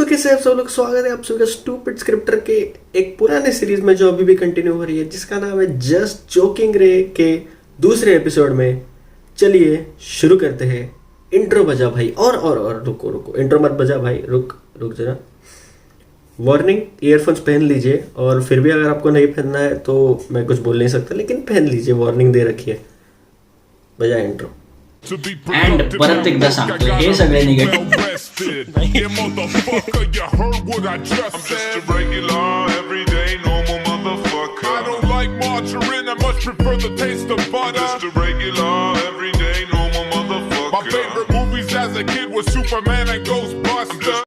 कैसे आप सब लोग, स्वागत है आप सभी का स्टूपिड स्क्रिप्टर के एक पुराने सीरीज में जो अभी भी कंटिन्यू हो रही है, जिसका नाम है जस्ट जोकिंग रे के दूसरे एपिसोड में। चलिए शुरू करते हैं। इंट्रो बजा भाई। और रुको रुको, इंट्रो मत बजा भाई, रुक रुक जरा। वार्निंग, ईयरफोन्स पहन लीजिए, और फिर भी अगर आपको नहीं पहनना है तो मैं कुछ बोल नहीं सकता, लेकिन पहन लीजिए, वार्निंग दे रखी है। बजा इंट्रो। अँड परत एकदा सांगतो, हे सगळे निगेटिव्ह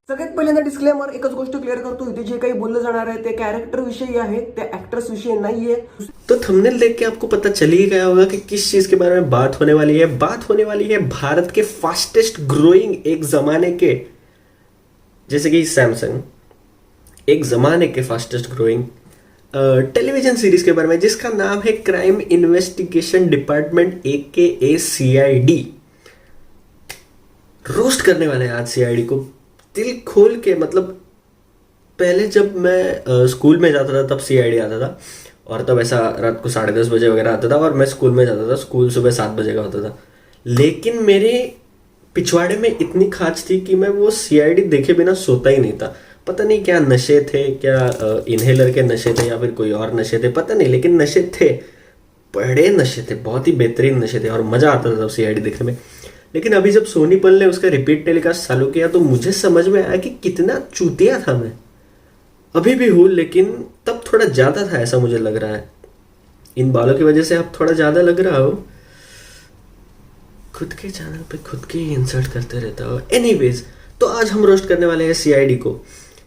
सगळ्यात पहिल्यांदा डिस्क्लेमर, एकच गोष्ट क्लिअर करतो, इथे जे काही बोललं जाणार आहे ते कॅरेक्टर विषयी आहे, ते ऍक्टर्स विषयी नाहीये। तो थंबनेल देख के आपको पता चल ही गया होगा कि किस चीज के बारे में बात होने वाली है। बात होने वाली है भारत के फास्टेस्ट ग्रोइंग, एक जमाने के, जैसे कि सैमसंग, एक जमाने के फास्टेस्ट ग्रोइंग टेलीविजन सीरीज के बारे में, जिसका नाम है crime investigation department AKA CID। Roast करने वाले हैं आज CID को दिल खोल के। मतलब पहले जब मैं स्कूल में जाता था तब CID आता था, और तब ऐसा रात को 10:30 बजे वगैरह आता था, और मैं स्कूल में जाता था। स्कूल सुबह 7 बजे का होता था, लेकिन मेरे पिछवाड़े में इतनी खाच थी कि मैं वो CID देखे बिना सोता ही नहीं था। पता नहीं क्या नशे थे, क्या इनहेलर के नशे थे या फिर कोई और नशे थे, पता नहीं, लेकिन नशे थे, बड़े नशे थे, बहुत ही बेहतरीन नशे थे, और मजा आता था तब CID देखने में। लेकिन अभी जब सोनी पल ने उसका रिपीट टेलीकास्ट चालू किया तो मुझे समझ में आया कि कितना चूतिया था मैं। अभी भी हूँ, लेकिन तब थोड़ा ज्यादा था, ऐसा मुझे लग रहा है। इन बालों की वजह से अब थोड़ा ज्यादा लग रहा हो। खुद के चैनल पे खुद के ही इंसल्ट करते रहता हो। एनीवेज, तो आज हम रोस्ट करने वाले हैं CID को।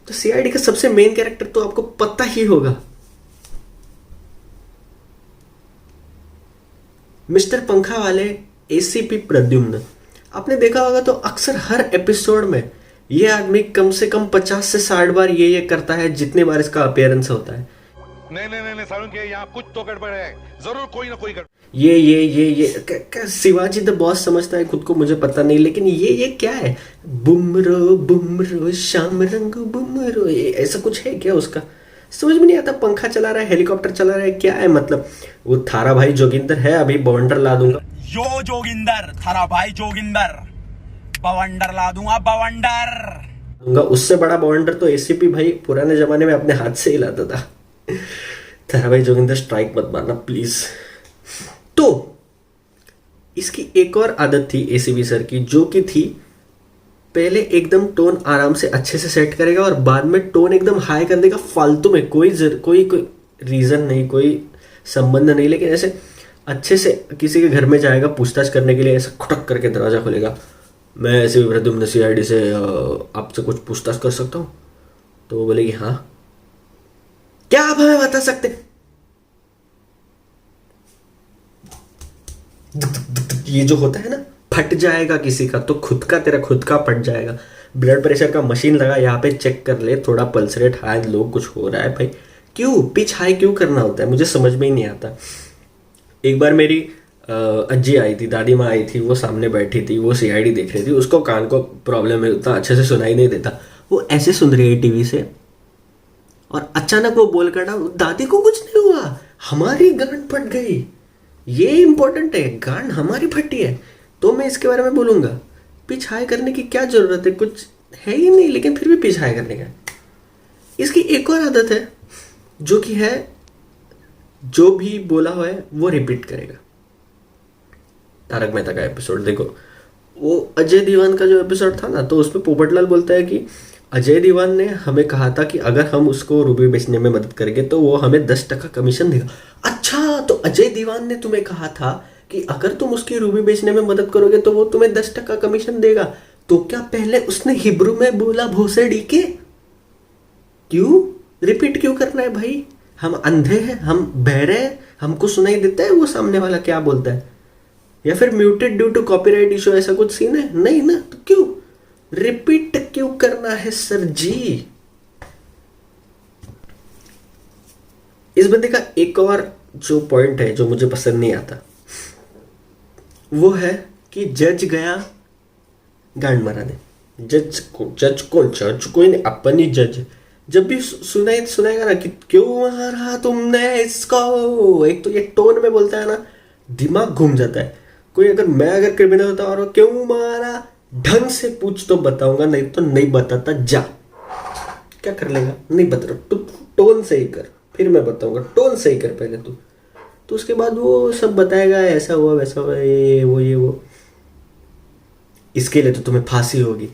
तो CID का सबसे मेन कैरेक्टर तो आपको पता ही होगा, मिस्टर पंखा वाले ACP प्रद्युम्न। आपने देखा होगा तो अक्सर हर एपिसोड में ये आदमी कम से कम 50 से 60 बार ये करता है, जितने बार इसका अपीयरेंस होता है। नहीं सारुण के यहाँ कुछ तो गड़बड़ है, जरूर कोई ना कोई गड़बड़। ये शिवाजी द बॉस समझता है खुद को, मुझे पता नहीं, लेकिन ये क्या है? बुमरो बुमरो शाम रंग बुमरो, ऐसा कुछ है क्या उसका? समझ में नहीं आता। पंखा चला रहा है, हेलीकॉप्टर चला रहा है, क्या है मतलब? वो थारा भाई जोगिंदर है, अभी बवंडर ला दूंगा। यो जोगिंदर, थारा भाई जोगिंदर, बवंडर ला दूंगा, बवंडर। उससे बड़ा बवंडर तो ACP भाई पुराने जमाने में अपने हाथ से ही लाता था। थारा भाई जोगिंदर, स्ट्राइक मत मारना प्लीज। तो इसकी एक और आदत थी ACP सर की, जो कि थी पहले एकदम टोन आराम से अच्छे से सेट करेगा, और बाद में टोन एकदम हाई कर देगा फालतू में। कोई रीजन नहीं, कोई संबंध नहीं, लेकिन ऐसे अच्छे से किसी के घर में जाएगा पूछताछ करने के लिए, ऐसा खुटक करके दरवाजा खोलेगा। मैं ऐसे प्रद्युम्न CID से आपसे कुछ पूछताछ कर सकता हूँ? तो वो बोलेगी हाँ। क्या आप हमें बता सकते? ये जो होता है ना, फट जाएगा किसी का तो खुद का, तेरा खुद का फट जाएगा। ब्लड प्रेशर का मशीन लगा, यहाँ पे चेक कर ले, थोड़ा पल्स रेट हाई लो, कुछ हो रहा है भाई। क्यों पिच हाई क्यों करना होता है, मुझे समझ में ही नहीं आता। एक बार मेरी अज्जी आई थी, दादी माँ आई थी, वो सामने बैठी थी, वो CID देख रही थी। उसको कान को प्रॉब्लम है, उतना अच्छे से सुनाई नहीं देता। वो ऐसे सुन रही है TV से, और अचानक वो बोल कर ना, दादी को कुछ नहीं हुआ, हमारी गांड फट गई। ये इंपॉर्टेंट है, गांड हमारी फटी है, तो मैं इसके बारे में बोलूंगा। पिच हाई करने की क्या जरूरत है? कुछ है ही नहीं, लेकिन फिर भी पिच हाई करने का। इसकी एक और आदत है, जो कि है जो भी बोला हुआ है वो रिपीट करेगा। तारक मेहता का एपिसोड देखो, वो अजय दीवान का जो एपिसोड था ना, तो उसमें पोपटलाल बोलता है कि अजय दीवान ने हमें कहा था कि अगर हम उसको रूबी बेचने में मदद करेंगे तो वो हमें 10% कमीशन देगा। अच्छा, तो अजय दीवान ने तुम्हें कहा था कि अगर तुम उसकी रूबी बेचने में मदद करोगे तो वो तुम्हें 10% कमीशन देगा। तो क्या पहले उसने हिब्रू में बोला भोसड़ी के? क्यों रिपीट क्यों करना है भाई? हम अंधे हैं, हम बहरे हैं, हमको सुनाई देता है वो सामने वाला क्या बोलता है? या फिर muted due to copyright issue, ऐसा कुछ सीन है? नहीं ना, तो क्यों रिपीट क्यों करना है सर जी? इस बंदे का एक और जो पॉइंट है जो मुझे पसंद नहीं आता, वो है कि जज गया गांड मारा दे। जज को जज कोई नहीं, अपन ही जज। जब भी सुनाएगा ना कि क्यों मारा तुमने इसको, एक तो ये टोन में बोलता है ना, दिमाग घूम जाता है। कोई अगर क्रिमिनल होता और क्यों मारा, ढंग से पूछ तो बताऊंगा, नहीं तो नहीं बताता, जा। क्या कर लेगा, नहीं बता, तू टोन सही कर, फिर मैं बताऊंगा, टोन सही कर पहले तू, तो उसके बाद वो सब बताएगा, ऐसा हुआ वैसा हुआ, ये वो। इसके लिए तो तुम्हें फांसी होगी।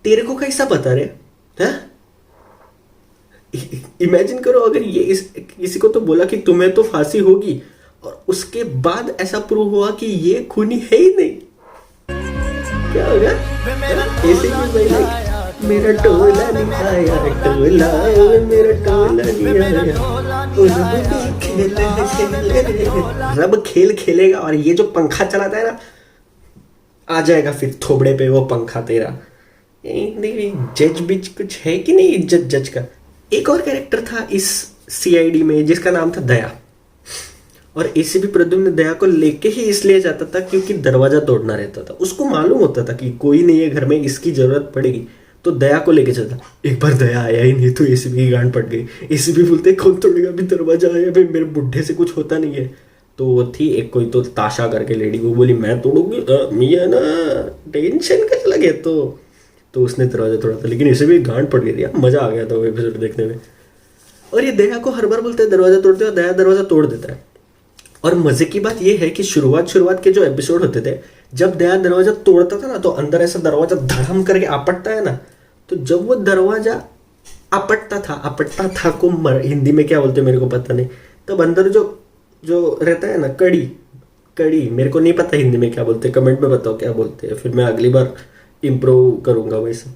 तेरे को कैसा पता रे, हैं? इमेजिन करो अगर ये किसी को तो बोला कि तुम्हें तो फांसी होगी, और उसके बाद ऐसा प्रूव हुआ कि ये खूनी है ही नहीं, क्या होगा? ऐसे ही मेरा टोला नहीं आया, टोला मेरा टोला नहीं आया। रब खेल खेलेगा और ये जो पंखा चलाता है ना, आ जाएगा फिर थोबड़े पे वो पंखा तेरा। जज बिच कुछ है कि नहीं इज्जत जज का। एक और कैरेक्टर था इस सीआईडी में जिसका नाम था दया, और एसीपी प्रद्युम्न दया को लेके ही इसलिए जाता था क्योंकि दरवाजा तोड़ना रहता था। उसको मालूम होता था कि कोई नहीं है घर में, इसकी जरूरत पड़ेगी, तो दया को लेके चलता। एक बार दया आया ही नहीं तो एसीपी की गांड पड़ गई। एसीपी बोलते कौन तोड़ेगा भी दरवाजा, आया भाई मेरे बुढ़े से कुछ होता नहीं है। तो वो थी एक कोई तो ताशा करके लेडी, वो बोली मैं तोड़ूंगी, मियां ना टेंशन कैसे लगे, तो उसने दरवाजा तोड़ा था, लेकिन इसे भी गांड पड़ गई थी। मजा आ गया था वो एपिसोड देखने में। और ये दया को हर बार बोलते हैं दरवाजा तोड़ते हो, दया दरवाजा तोड़ देता है। और मजे की बात यह है कि शुरुआत के जो एपिसोड होते थे, जब दया दरवाजा तोड़ता था ना, तो अंदर ऐसा दरवाजा धड़म करके आपटता है ना, तो जब वो दरवाजा आपटता था को हिंदी में क्या बोलते हैं मेरे को पता नहीं, तब अंदर जो रहता है ना कड़ी, मेरे को नहीं पता हिंदी में क्या बोलते हैं, कमेंट में बताओ क्या बोलते हैं, फिर मैं अगली बार इम्प्रूव करूंगा। वैसे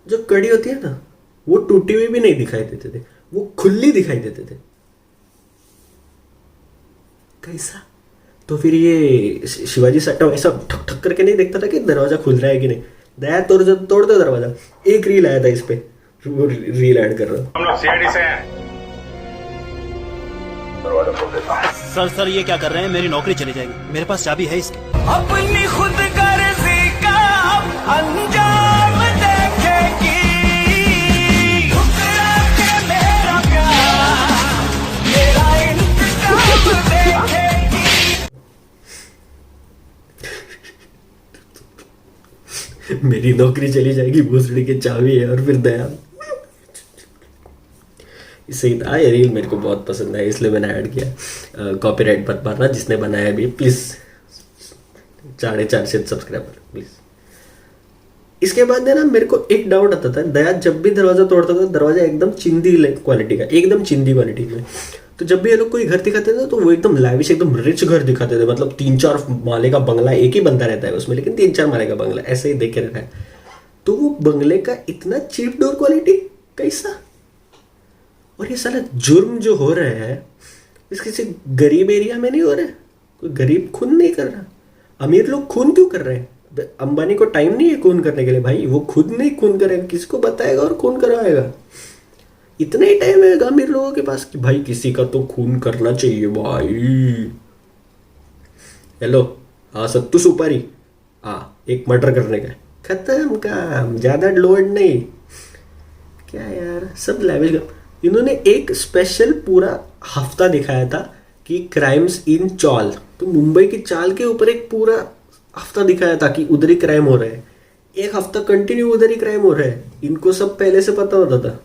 जो कड़ी होती है ना, वो टूटी हुई भी नहीं दिखाई देते थे, वो खुली दिखाई देते थे। कैसा? तो फिर ये शिवाजी सट्टा ऐसा ठक ठक करके नहीं देखता था कि दरवाजा खुल रहा है कि नहीं। दया तोड़ दो दरवाजा। एक रील आया था इस पे, वो रील ऐड कर रहा हूँ। हम लोग सीआईडी से हैं। सर ये क्या कर रहे हैं, मेरी नौकरी चली जाएगी, मेरे पास चाबी है इसकी। अपनी खुद गर्जी का अंजाम देखेगी, ठुकरा के मेरा प्यार, मेरा इंतकाम देखेगी। मेरी नौकरी चली जाएगी, भूसड़ी की चाबी है, और फिर दया। सही था ये रील, मेरे को बहुत पसंद है इसलिए मैंने ऐड किया। कॉपीराइट मत मारना, जिसने बनाया भी प्लीज 4.5 सब्सक्राइबर प्लीज। इसके बाद है ना, मेरे को एक डाउट आता था, दया जब भी दरवाजा तोड़ता था, दरवाजा एकदम चिंदी क्वालिटी का, एकदम चिंदी क्वालिटी में। तो जब भी ये लोग कोई घर दिखाते थे तो वो एकदम लैविश, एकदम रिच घर दिखाते थे, मतलब 3-4 माले का बंगला, एक ही बंदा रहता है उसमें, लेकिन 3-4 माले का बंगला ऐसे ही देख के रखा है। तो वो बंगले का इतना चीप डोर क्वालिटी कैसा? और ये साला जुर्म जो हो रहा है, इस किसी गरीब एरिया में नहीं हो रहा है, कोई गरीब खून नहीं कर रहा। अमीर लोग खून क्यों कर रहे हैं? अंबानी को टाइम नहीं है खून करने के लिए भाई, वो खुद नहीं खून करेगा, किसको बताएगा और खून करवाएगा? इतना ही टाइम है अमीर लोगों के पास कि भाई किसी का तो खून करना चाहिए भाई। हेलो, हाँ सत्तू सुपारी, हाँ एक मर्डर करने का, खत्म काम, ज्यादा लोड नहीं। क्या यार, सब लैविश का। इन्होंने एक स्पेशल पूरा हफ्ता दिखाया था कि क्राइम्स इन चाल, तो मुंबई की चाल के ऊपर एक पूरा हफ्ता दिखाया था कि उधर ही क्राइम हो रहा है। एक हफ्ता कंटिन्यू उधर ही क्राइम हो रहा है। इनको सब पहले से पता होता था।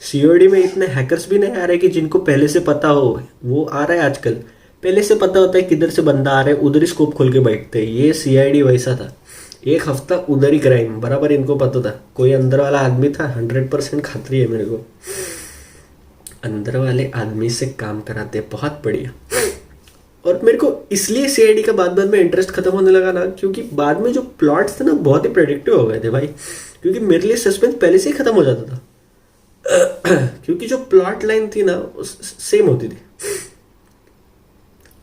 सीओडी में इतने हैकर्स भी नहीं आ रहे कि जिनको पहले से पता हो, वो आ रहा है आजकल। पहले से पता होता है किधर से बंदा आ रहा है, उधर ही स्कोप खोल के बैठते हैं। ये सीआईडी वैसा था, एक हफ्ता उधर ही क्राइम, बराबर इनको पता था। कोई अंदर वाला आदमी था, 100% खातरी है मेरे को, अंदर वाले आदमी से काम कराते, बहुत बढ़िया। और मेरे को इसलिए सीआईडी का बाद में इंटरेस्ट खत्म होने लगा ना, क्योंकि बाद में जो प्लॉट्स थे ना बहुत ही प्रेडिक्टिव हो गए थे भाई, क्योंकि मेरे लिए सस्पेंस पहले से ही खत्म हो जाता था। क्योंकि जो प्लॉट लाइन थी ना सेम होती थी।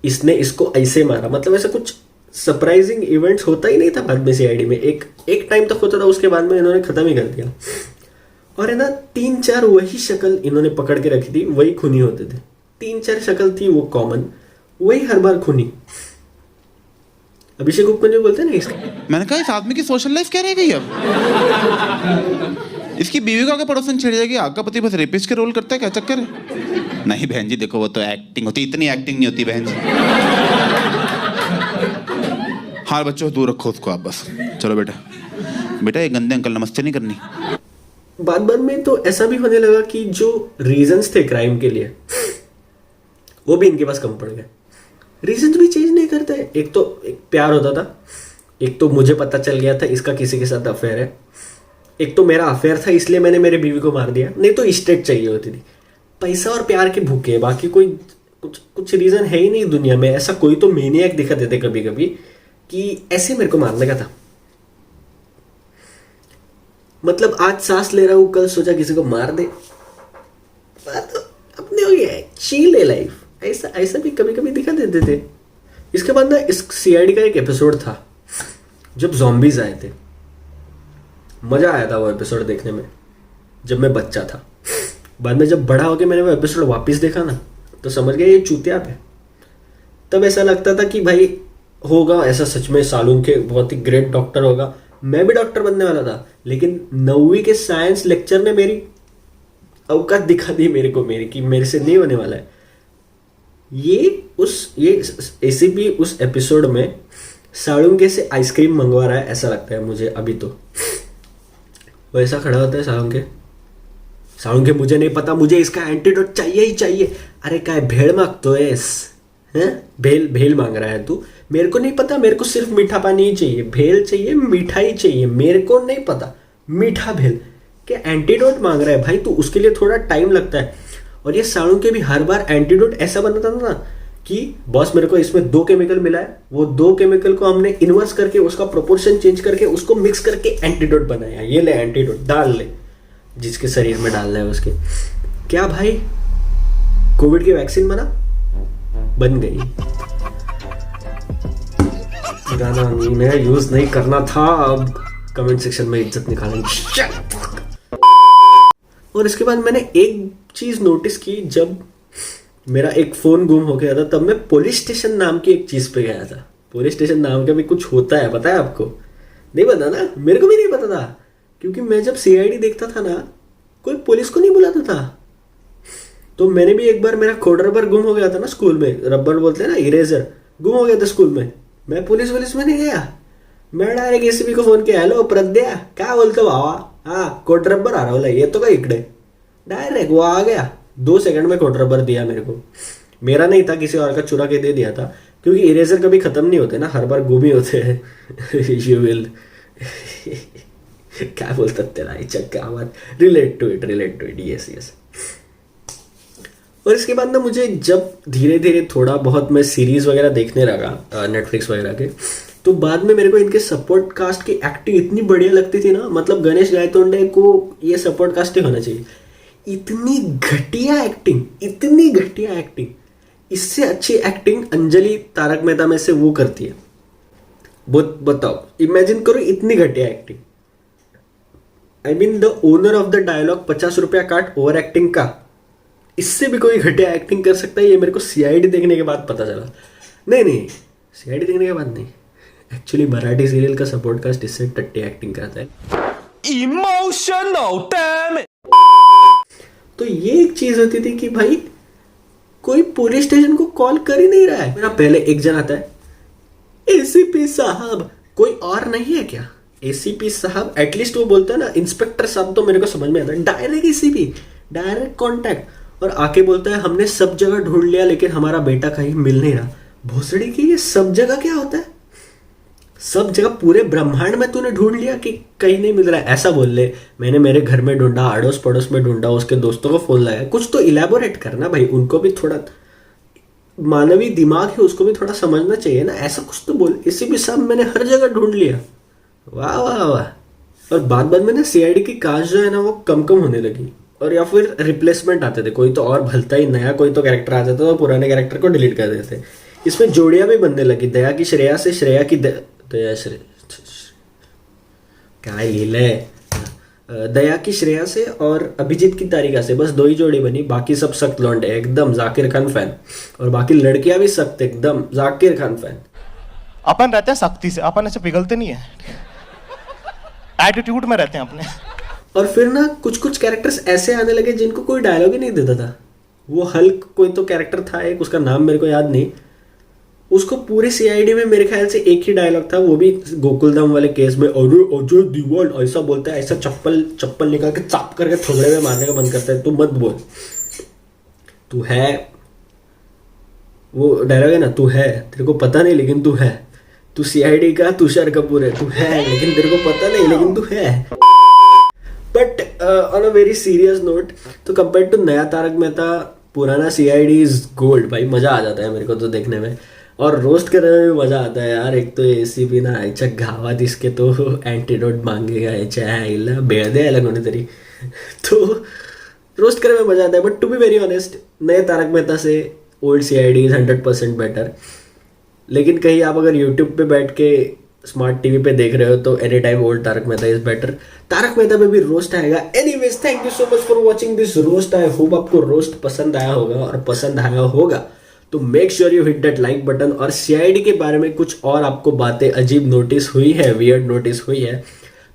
इसने इसको ऐसे मारा, मतलब ऐसा कुछ सरप्राइजिंग इवेंट्स होता ही नहीं था बाद में सीआईडी में। एक टाइम तक होता था, उसके बाद में इन्होंने खत्म ही कर दिया। और है ना 3-4 वही शक्ल इन्होंने पकड़ के रखी थी, वही खूनी होते थे। 3-4 शक्ल थी वो कॉमन, वही हर बार खूनी। अभिषेक उपकंजे बोलते हैं ना इसका। मैंने कहा इस आदमी की सोशल लाइफ क्या रह गई अब? इसकी बीवी को आगे पड़ोसन छिड़ जाएगी, आपका पति बस रेपिस्ट के रोल करता है, क्या चक्कर है? नहीं बहन जी देखो, वो तो एक्टिंग होती, इतनी एक्टिंग नहीं होती बहन जी। हाँ बच्चों दूर रखो उसको आप बस। चलो बेटा बेटा, ये गंदे अंकल नमस्ते नहीं करनी। बाद में तो ऐसा भी होने लगा कि जो रीजंस थे क्राइम के लिए वो भी इनके पास कम पड़ गए। रीजंस भी चेंज नहीं करते। एक तो एक प्यार होता था, एक तो मुझे पता चल गया था इसका किसी के साथ अफेयर है, एक तो मेरा अफेयर था इसलिए मैंने मेरी बीवी को मार दिया, नहीं तो स्टेट चाहिए होती थी। पैसा और प्यार के भूखे, बाकी कोई कुछ रीजन है ही नहीं दुनिया में। ऐसा कोई तो मेनियक दिखा देते कभी कभी कि ऐसे मेरे को मारने का था। मतलब आज सांस ले रहा हूं, कल सोचा किसी को मार दे, बात अपने हो गया है, चिल है लाइफ। ऐसा भी कभी कभी दिखा देते थे। इसके बाद ना इस सीआईडी का एक एपिसोड था जब zombies आए थे। मजा आया था वो एपिसोड देखने में जब मैं बच्चा था। बाद में जब बड़ा होके मैंने वो एपिसोड वापस देखा ना तो समझ गया ये चूतिया पे। तब ऐसा लगता था कि भाई होगा ऐसा सच में, सालून के बहुत ही ग्रेट डॉक्टर होगा। मैं भी डॉक्टर बनने वाला था, लेकिन 9वीं के साइंस लेक्चर ने मेरी औकात दिखा दी मेरे को, कि मेरे से नहीं होने वाला है। ये एसीपी उस एपिसोड में सालुंके से आइसक्रीम मंगवा रहा है ऐसा लगता है मुझे अभी। तो वो ऐसा खड़ा होता है सालुंके मुझे नहीं पता, मुझे इसका एंटीडोट चाहिए ही चाहिए। अरे क्या भेड़ मांगतो है? भेल मांग रहा है तू? मेरे को नहीं पता, मेरे को सिर्फ मीठा पानी ही चाहिए, भेल चाहिए, मिठाई चाहिए, मेरे को नहीं पता, मीठा भेल। क्या एंटीडोट मांग रहा है भाई तू? उसके लिए थोड़ा टाइम लगता है। और ये सालुंके भी हर बार एंटीडोट ऐसा बनाता था ना कि बॉस मेरे को इसमें 2 केमिकल मिला है, वो 2 केमिकल को हमने इन्वर्स करके उसका प्रोपोर्शन चेंज करके उसको मिक्स करके एंटीडोट बनाया। ये ले एंटीडोट, डाल ले, जिसके शरीर में डालना है उसके। क्या भाई कोविड की वैक्सीन बन गई। गाना मैं यूज नहीं करना था, अब कमेंट सेक्शन में इज्जत निकालेंगे। और इसके बाद मैंने एक चीज नोटिस की, जब मेरा एक फोन गुम हो गया था तब मैं पुलिस स्टेशन नाम की एक चीज पे गया था। पुलिस स्टेशन नाम का भी कुछ होता है, पता है आपको? नहीं पता ना? मेरे को भी नहीं पता था, क्योंकि मैं जब सीआईडी देखता था ना कोई पुलिस को नहीं बुलाता था। तो मैंने भी एक बार, मेरा कोड रबर गुम हो गया था ना स्कूल में, रबर बोलते हैं ना, इरेजर गुम हो गया था स्कूल में। मैं पुलिस में नहीं गया, मैं डायरेक्ट एसीपी को फोन किया, हेलो प्रद्या क्या बोलते हो भावा? हाँ कोड रबर आ रहा बोला, ये तो का इकड़े। डायरेक्ट वो आ गया, 2 सेकंड में कोड रबर दिया मेरे को। मेरा नहीं था, किसी और का चुरा के दे दिया था, क्योंकि इरेजर कभी खत्म नहीं होते ना, हर बार गुम ही होते हैं। यू विल क्या बोलता तेरा क्या बात, रिलेट टू इट, यस। और इसके बाद ना मुझे जब धीरे धीरे थोड़ा बहुत मैं सीरीज वगैरह देखने लगा नेटफ्लिक्स वगैरह के, तो बाद में मेरे को इनके सपोर्ट कास्ट की एक्टिंग इतनी बढ़िया लगती थी ना। मतलब गणेश गायतोंडे को ये सपोर्ट कास्ट ही होना चाहिए। इतनी घटिया एक्टिंग, इससे अच्छी एक्टिंग अंजलि तारक मेहता में से वो करती है। बताओ, इमेजिन करो इतनी घटिया acting. I mean the owner of the dialogue 50 रुपया काट ओवर एक्टिंग का, इससे भी कोई घटिया एक्टिंग कर सकता है, ये मेरे को सीआईडी देखने के बाद पता चला। नहीं सीआईडी देखने के बाद नहीं, एक्चुअली मराठी सीरियल का सपोर्ट कास्ट इससे टट्टी एक्टिंग करता है। Emotional dam. तो ये एक चीज होती थी कि भाई कोई पुलिस स्टेशन को कॉल कर ही नहीं रहा है। मेरा पहले एक जन आता है, एसीपी साहब, कोई और नहीं है क्या? एसीपी साहब, एटलीस्ट वो बोलता है ना इंस्पेक्टर साहब, तो मेरे को समझ में आता है। डायरेक्ट एसीपी, डायरेक्ट कॉन्टैक्ट, और आके बोलता है हमने सब जगह ढूंढ लिया लेकिन हमारा बेटा कहीं मिल नहीं रहा। भोसड़ी की ये सब जगह क्या होता है? सब जगह पूरे ब्रह्मांड में तूने ढूंढ लिया कि कहीं नहीं मिल रहा है, ऐसा बोल ले। मैंने मेरे घर में ढूंढा, अड़ोस पड़ोस में ढूंढा, उसके दोस्तों को फोन लगाया। कुछ तो इलेबोरेट करना भाई, उनको भी थोड़ा मानवीय दिमाग है, उसको भी थोड़ा समझना चाहिए ना। ऐसा कुछ तो बोल, इसी भी सब मैंने हर जगह ढूंढ लिया। वाह वाह वाह। और बाद में ना सीआईडी की कास्ट जो है ना वो कम होने लगी, और या फिर रिप्लेसमेंट आते थे, कोई तो और भलता ही नया कोई तो कैरेक्टर आ जाता था, तो पुराने कैरेक्टर को डिलीट कर देते थे। इसमें जोड़ियां भी बनने लगी, दया की श्रेया से श्रेया की क्या लीले, दया की श्रेया से और अभिजीत की तारिका से, बस 2 ही जोड़ी बनी। बाकी सब सख्त लौंडे एकदम जाकिर खान फैन, और बाकी लड़कियां भी सख्त एकदम जाकिर खान फैन। अपन रहते हैं सख्ती से, अपन ऐसे पिघलते नहीं है, एटीट्यूड में रहते हैं अपने। और फिर ना कुछ कुछ कैरेक्टर्स ऐसे आने लगे जिनको कोई डायलॉग ही नहीं देता था। वो हल्क कोई तो कैरेक्टर था एक, उसका नाम मेरे को याद नहीं, उसको पूरे सीआईडी में मेरे ख्याल से एक ही डायलॉग था, वो भी गोकुलधाम वाले केस में, अरे अजय दीवान ऐसा बोलता है, ऐसा चप्पल निकाल के चाप करके थोड़े में मारने का बंद करता है, तू मत बोल, तू है, वो डायलॉग है ना, तू है, तेरे को पता नहीं लेकिन तू है, तू सीआईडी का तुषार कपूर है, तू है लेकिन तेरे को पता नहीं लेकिन तू है। But on a very serious note, तो कंपेयर टू नया तारक मेहता, पुराना सीआईडी इज गोल्ड भाई, मजा आ जाता है मेरे को तो देखने में, और रोस्ट करने में भी मजा आता है यार। एक तो एसीपी ना याच्या गावात इसके तो एंटीडोट मांगेगा, याच्या आईला बेळ द्यायला कोणीतरी, तो रोस्ट करने में मजा आता है। But to be very honest, नए तारक मेहता से ओल्ड सीआईडी इज 100% बेटर। लेकिन कहीं आप अगर यूट्यूब पे बैठ के स्मार्ट टीवी पे देख रहे हो तो anytime old Tarak Mehta is better. Tarak Mehta पे भी रोस्ट आएगा। Anyways, thank you so much for watching this roast. I hope आपको रोस्ट पसंद आया होगा, और पसंद आया होगा तो make sure you hit that like button. और सीआईडी के बारे में कुछ और आपको बातें अजीब नोटिस हुई है, वियर्ड नोटिस हुई है,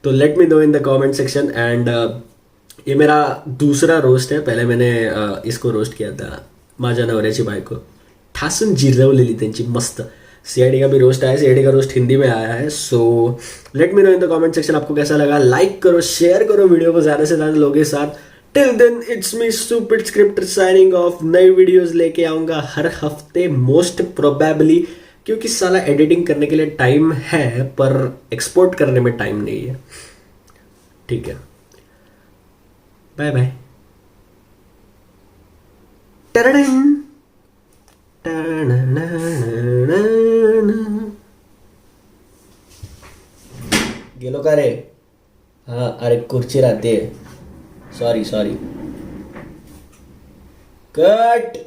तो let me know in the comment section. And ये मेरा दूसरा रोस्ट है। पहले मैंने इसको रोस्ट किया था, माझ्या नवऱ्याची बायको, ठासून जिरवलेली त्यांची मस्त। सीआईडी का भी रोस्ट आया, सीआईडी का रोस्ट हिंदी में आया है। So let me know in the comment section आपको कैसा लगा। लाइक करो, शेयर करो वीडियो को ज़्यादा से ज़्यादा लोगों के साथ। Till then it's me stupid script signing off. नई वीडियोस लेके आऊँगा हर हफ्ते मोस्ट प्रोबेबली, क्योंकि साला एडिटिंग करने के लिए टाइम है पर एक्सपोर्ट करने में टाइम नहीं है। ठीक है, बाय बाय। गेलो का रे? हाँ, अरे खुर्ची राहते, सॉरी कट।